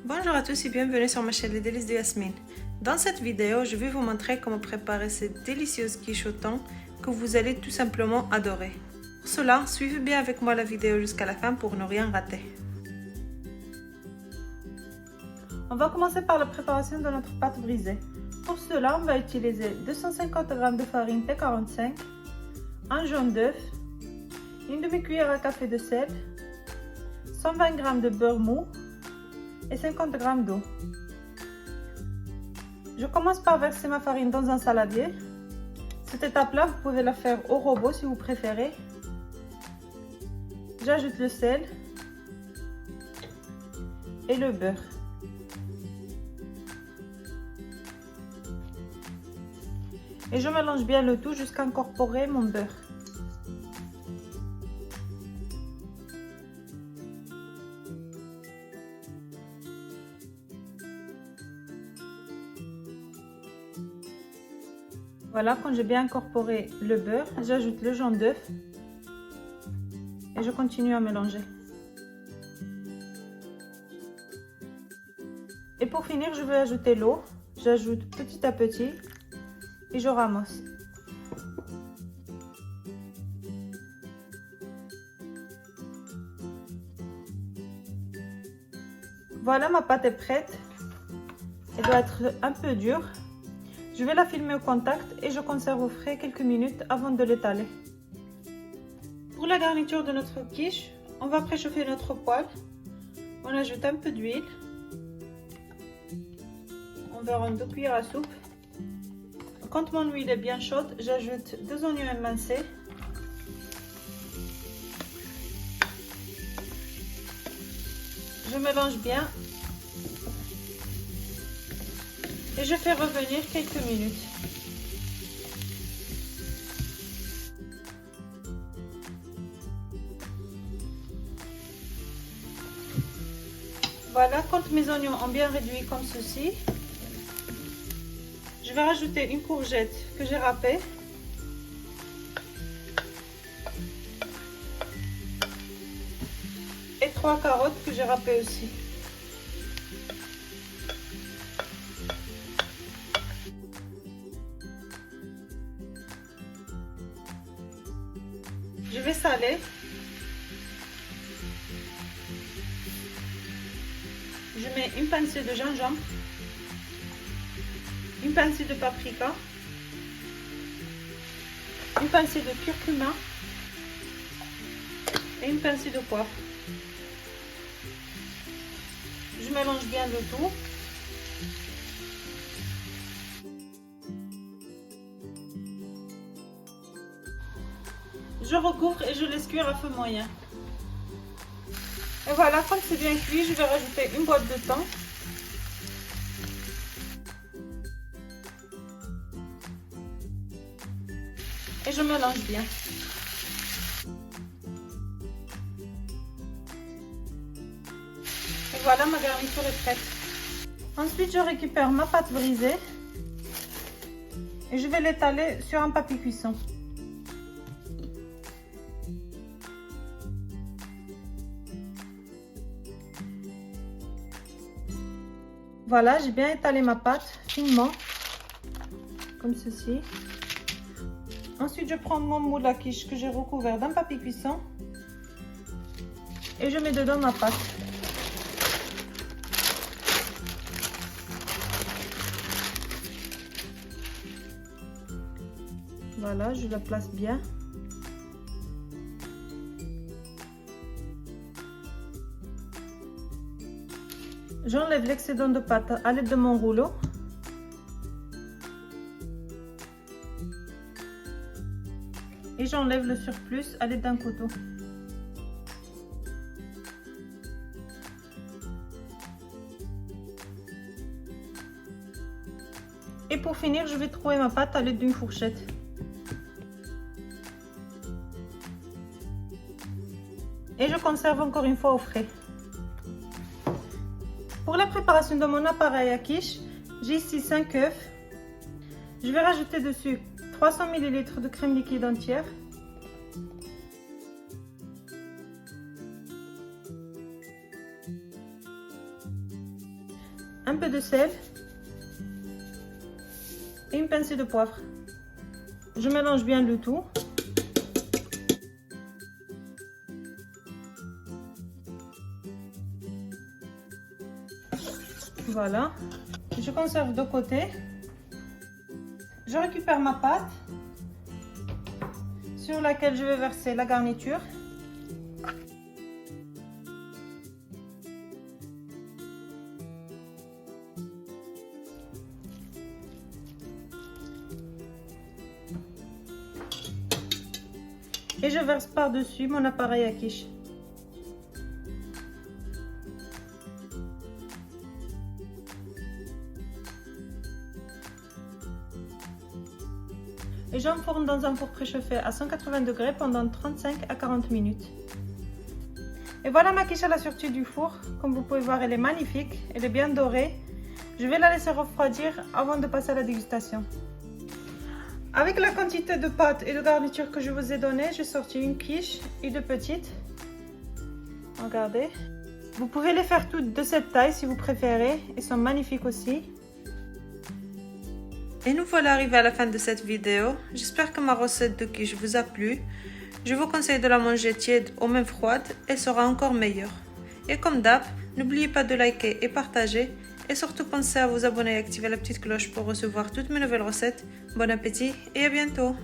Bonjour à tous et bienvenue sur ma chaîne Les Délices de Yasmine. Dans cette vidéo, je vais vous montrer comment préparer cette délicieuse quiche au thon que vous allez tout simplement adorer. Pour cela, suivez bien avec moi la vidéo jusqu'à la fin pour ne rien rater. On va commencer par la préparation de notre pâte brisée. Pour cela, on va utiliser 250 g de farine T45, un jaune d'œuf, une demi-cuillère à café de sel, 120 g de beurre mou et 50 g d'eau. Je commence par verser ma farine dans un saladier. Cette étape-là, vous pouvez la faire au robot si vous préférez. J'ajoute le sel et le beurre. Et je mélange bien le tout jusqu'à incorporer mon beurre. Voilà, quand j'ai bien incorporé le beurre, j'ajoute le jaune d'œuf et je continue à mélanger. Et pour finir, je vais ajouter l'eau. J'ajoute petit à petit et je ramasse. Voilà, ma pâte est prête. Elle doit être un peu dure. Je vais la filmer au contact et je conserve au frais quelques minutes avant de l'étaler. Pour la garniture de notre quiche, on va préchauffer notre poêle. On ajoute un peu d'huile, environ 2 cuillères à soupe. Quand mon huile est bien chaude, j'ajoute 2 oignons émincés. Je mélange bien. Et je fais revenir quelques minutes. Voilà, quand mes oignons ont bien réduit comme ceci, je vais rajouter une courgette que j'ai râpée. Et 3 carottes que j'ai râpées aussi. Je vais saler. Je mets une pincée de gingembre, une pincée de paprika, une pincée de curcuma et une pincée de poivre. Je mélange bien le tout. Je recouvre et je laisse cuire à feu moyen. Et voilà, quand c'est bien cuit, je vais rajouter une boîte de thon. Et je mélange bien. Et voilà, ma garniture est prête. Ensuite, je récupère ma pâte brisée. Et je vais l'étaler sur un papier cuisson. Voilà, j'ai bien étalé ma pâte finement, comme ceci. Ensuite, je prends mon moule à quiche que j'ai recouvert d'un papier cuisson et je mets dedans ma pâte. Voilà, je la place bien. J'enlève l'excédent de pâte à l'aide de mon rouleau. Et j'enlève le surplus à l'aide d'un couteau. Et pour finir, je vais trouer ma pâte à l'aide d'une fourchette. Et je conserve encore une fois au frais. Pour la préparation de mon appareil à quiche, j'ai ici 5 œufs. Je vais rajouter dessus 300 ml de crème liquide entière. un peu de sel et une pincée de poivre. Je mélange bien le tout. Voilà, je conserve de côté. Je récupère ma pâte sur laquelle je vais verser la garniture. Et je verse par-dessus mon appareil à quiche. Et j'enfourne dans un four préchauffé à 180 degrés pendant 35 à 40 minutes. Et voilà ma quiche à la sortie du four. Comme vous pouvez voir, elle est magnifique, elle est bien dorée. Je vais la laisser refroidir avant de passer à la dégustation. Avec la quantité de pâte et de garniture que je vous ai donnée, j'ai sorti une quiche et deux petites. Regardez. Vous pouvez les faire toutes de cette taille si vous préférez. Elles sont magnifiques aussi. Et nous voilà arrivés à la fin de cette vidéo. J'espère que ma recette de quiche vous a plu. Je vous conseille de la manger tiède ou même froide, elle sera encore meilleure. Et comme d'hab, n'oubliez pas de liker et partager. Et surtout pensez à vous abonner et activer la petite cloche pour recevoir toutes mes nouvelles recettes. Bon appétit et à bientôt!